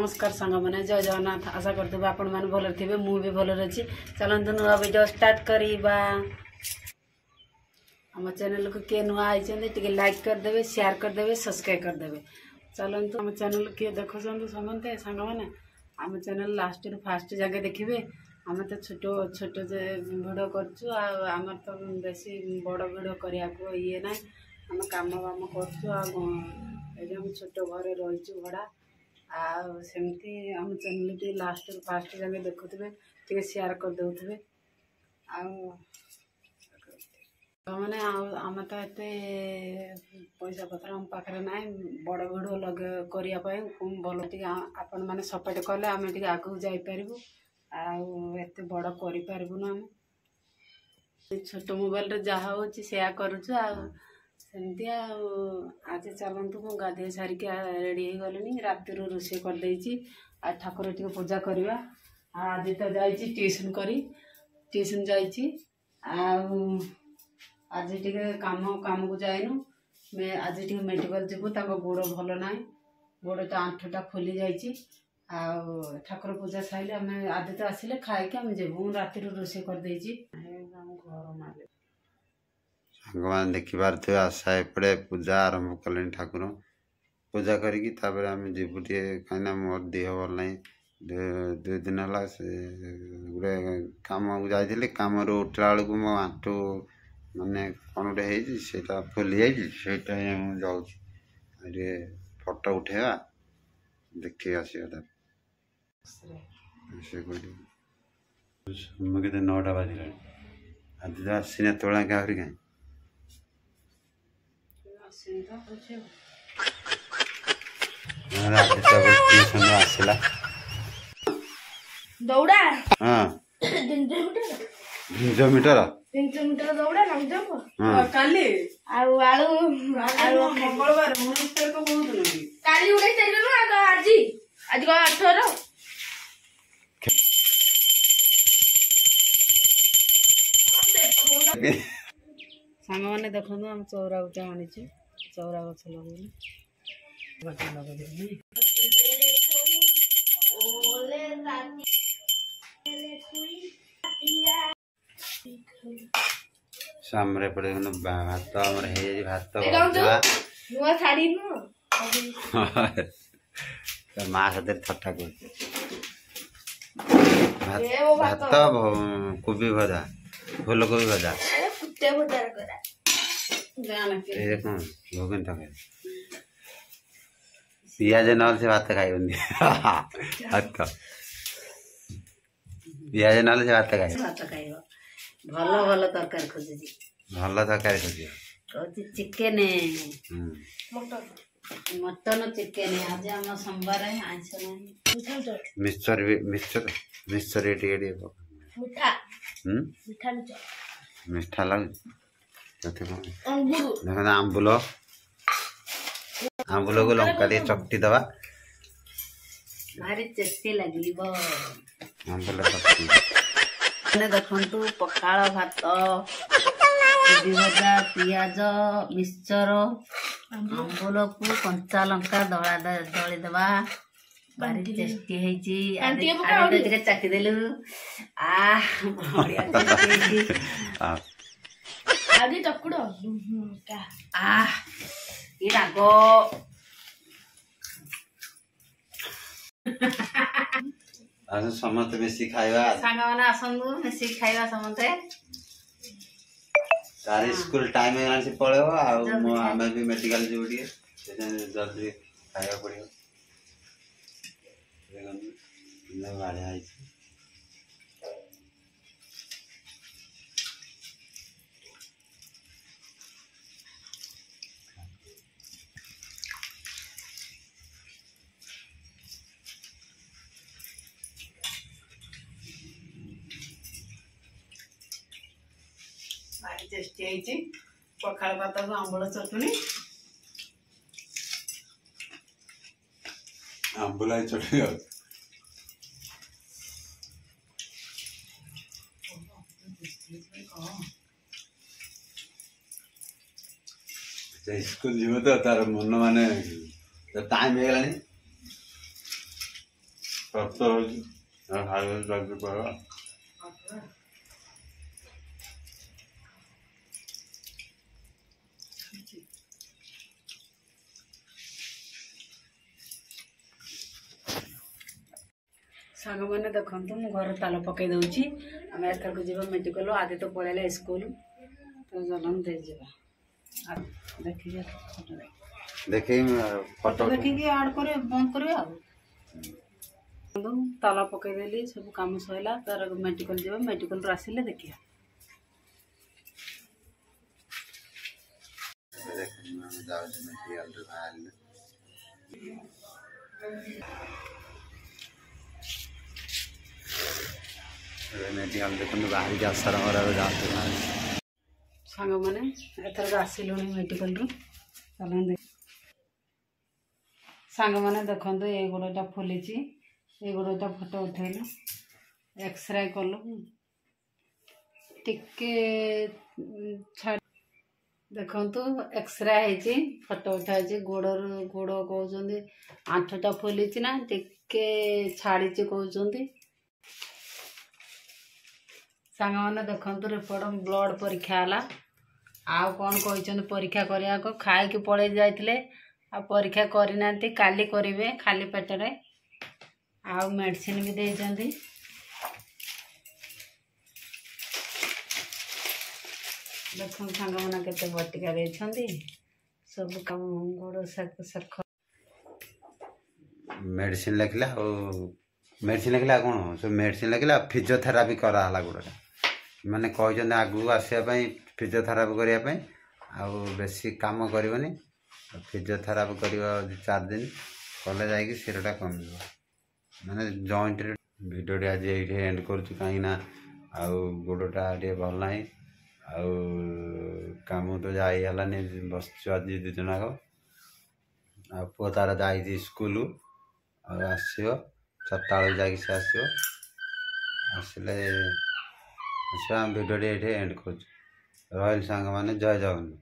नमस्कार सांग मैंने जय जगन्नाथ आशा करते आपण मैंने भल थे मुझे भल अच्छी चलते नुआ वीडियो स्टार्ट करवा आम चैनल को किए नुआ आई लाइक करदे शेयर करदे सब्सक्राइब करदे चलते आम चैनल किए देखुं समस्ते सांग मैंने आम चैनल लास्ट रु फास्ट जगह देखिए आम तो छोट छोट भिडियो कर तो बेसी बड़ भिडियो करने को ये ना आम कम वाम कर छोट घर रही भड़ा आमती आम चैनल टी लास्ट फास्ट जगह देखुवे टे शेयर करदे मैंने आम तो ये पैसा पत्र आम पाखे ना बड़ भिडियो लगे करने भल आपण मैंने सपोर्ट कले आम आगे जापरू आते बड़ करना आम छोट मोबाइल जहाँ हो सेया करमती आज चलतु मु गाधे सारिक रेडी हो गली राति रोषे करदे ठाकुर टी पूजा करवा आज तो जाइए ट्यूशन करी ट्यूशन जाइए आज टी काम को जाइनु मैं आज टी मेडिकल जीवु गोड़ भल ना गोड़टा आंठुटा खोली जाइए ठाकुर पूजा सारे आम आदि तो आसिले खाई आम जीवु राति रोषे करदे घर मारे भगवान देखिपारे आशा एपटे पूजा आरंभ कले ठाकुर पूजा करी आम जीवु टे कहीं मोर देह भल ना दुई दिन है गोटे कम को जाइए कम उठला बेलू मो आंठू माने कौन गोटे होता फुली जाइए मुझे फोटो उठेगा देखिए आसो के 9टा बाजिला आज तो आसना तोला क्या कहीं आसला दौड़ा हाँ 300 मीटर 300 मीटर दौड़ा लंग जंप काली आलू आलू मंगलवार मुझे को बहुत काली उड़े चलनु आज आज को 18 सांग मैंने देखो आम चौरा गुटा आनी चौरा गछ लगे सामने पड़े भात आमर है भात नुआ साड़ी नु माँ साथ थट्टा कर भात कोबी भजा फूल कोबी भजा कुत्ते भजा करा भोगन तक पियाज न से भात खाई भात पियाज न से भात खाई भल भल तरकारी खोजुची भल तरकारी खोज कहती चिकेन मटन चिकेन आज आम सोमवार आइस ना मिक्सचर मिक्सचर मिठा मिठा मिठा लगे अंगूर आंबुल आंबुल को लंका दे चकटी दवा भारी टेस्टी लगी आंबुल चकटी देखु पखाड़ भात कोबी भजा पियाज मिक्सचर आंबुल को कंचा लंका दलीदवा भारी टेस्टी है चाखीदेलु आगे चकुड़ ये राग समस्त मिसी खाइबा सांग मैंने आसतु मिसी खाइबा समस्ते तार स्कूल टाइम है पड़ेब आम भी मेडिकल जीव टे जल्दी खाया पड़ो बढ़िया भारी टेस्टी है पखाड़ भात को आंबुल चटनी आंबुल चटनी स्कूल जीव तो तार मन माने टाइम हो गलानी କଷ୍ଟ ହେଉଛି ଖାଇବା ଜଲ୍ଦି ପଳେଇବା। ସାଙ୍ଗମାନେ ଦେଖନ୍ତୁ ମୁଁ ଘର ତାଲା ପକାଇ ଦେଉଛି। ଆମେ ଏଥରକୁ ଯିବା ମେଡ଼ିକାଲ। ଆଜି ତ ପଳେଇଲା ସ୍କୁଲ, ତ ଜଲନ ଦେଇଯିବା। ଦେଖିକି ଫଟୋ ଦେଖିକି ଆଡ଼ କରିବେ, ବନ୍ଦ କରିବେ ଆଉ। ତାଲା ପକାଇଦେଲି, ସବୁ କାମ ସରିଲା। ତାର ମେଡ଼ିକାଲ ଯିବା, ମେଡ଼ିକାଲରୁ ଆସିଲେ ଦେଖିବା। ମେଡ଼ିକାଲ ଦେଖନ୍ତୁ ବାହାରିକି ଆଶାର ମରାରେ ଯାଆନ୍ତୁ। ସାଙ୍ଗମାନେ ଏଥରକ ଆସିଲୁଣି ମେଡ଼ିକାଲରୁ। ଚାଲନ୍ତୁ। ସାଙ୍ଗମାନେ ଦେଖନ୍ତୁ ଏଇ ଗୋଡ଼ଟା ଫୁଲିଛି, ଏଇ ଗୋଡ଼ଟା ଫଟୋ ଉଠେଇଲୁ, ଏକ୍ସରେ କଲୁ। ଟିକେ ଦେଖନ୍ତୁ ଏକ୍ସରେ ହେଇଛି, ଫଟୋ ଉଠା ହେଇଛି। ଗୋଡ଼ କହୁଛନ୍ତି ଆଣ୍ଠୁଟା ଫୁଲିଛି ନା ଟିକେ ଛାଡ଼ିଛି କହୁଛନ୍ତି। ସାଙ୍ଗମାନେ ଦେଖନ୍ତୁ ରିପୋର୍ଟ ବ୍ଲଡ଼ ପରୀକ୍ଷା ହେଲା। ଆଉ କ'ଣ କହିଛନ୍ତି ପରୀକ୍ଷା କରିବାକୁ, ଖାଇକି ପଳେଇ ଯାଇଥିଲେ, ଆଉ ପରୀକ୍ଷା କରିନାହାନ୍ତି। କାଲି କରିବେ ଖାଲି ପେଟରେ। ଆଉ ମେଡ଼ିସିନ ବି ଦେଇଛନ୍ତି। ଦେଖନ୍ତୁ ସାଙ୍ଗମାନେ କେତେ ବଟିକା ଦେଇଛନ୍ତି। ସବୁ କାମ ଗୋଡ଼ ସେକ ମେଡ଼ିସିନ ଲେଖିଲା ଆଉ ମେଡ଼ିସିନ ଲେଖିଲା କ'ଣ ସେ ମେଡ଼ିସିନ ଲେଖିଲା ଫିଜିଓଥେରାପି କରାହେଲା ଗୋଡ଼ଟା। ମାନେ କହିଛନ୍ତି ଆଗକୁ ଆସିବା ପାଇଁ ଫିଜିଓଥେରାପି କରିବା ପାଇଁ, ଆଉ ବେଶୀ କାମ କରିବନି, ଫିଜିଓଥେରାପି କରିବ 4 ଦିନ କଲେ ଯାଇକି ଶିରଟା କମିଯିବ। ମାନେ ଜଏଣ୍ଟରେ ଭିଡ଼ିଓଟି ଆଜି ଏଇଠି ଏଣ୍ଡ କରୁଛୁ, କାହିଁକିନା ଆଉ ଗୋଡ଼ଟା ଟିକେ ଭଲ ନାହିଁ। ଆଉ କାମ ତ ଯାଇ ହେଲାନି, ବସିଛୁ ଆଜି 2 ଦିନ ଯାକ। ଆଉ ପୁଅ ତାର ଯାଇଛି ସ୍କୁଲ, ଆଉ ଆସିବ 4ଟା ବେଳକୁ ଯାଇକି ସେ ଆସିବ। ଆସିଲେ ଆମେ ଭିଡ଼ିଓଟି ଏଇଠି ଏଣ୍ଡ କରୁଛୁ। ରହିଲି ସାଙ୍ଗମାନେ, ଜୟ ଜଗନ୍ନାଥ।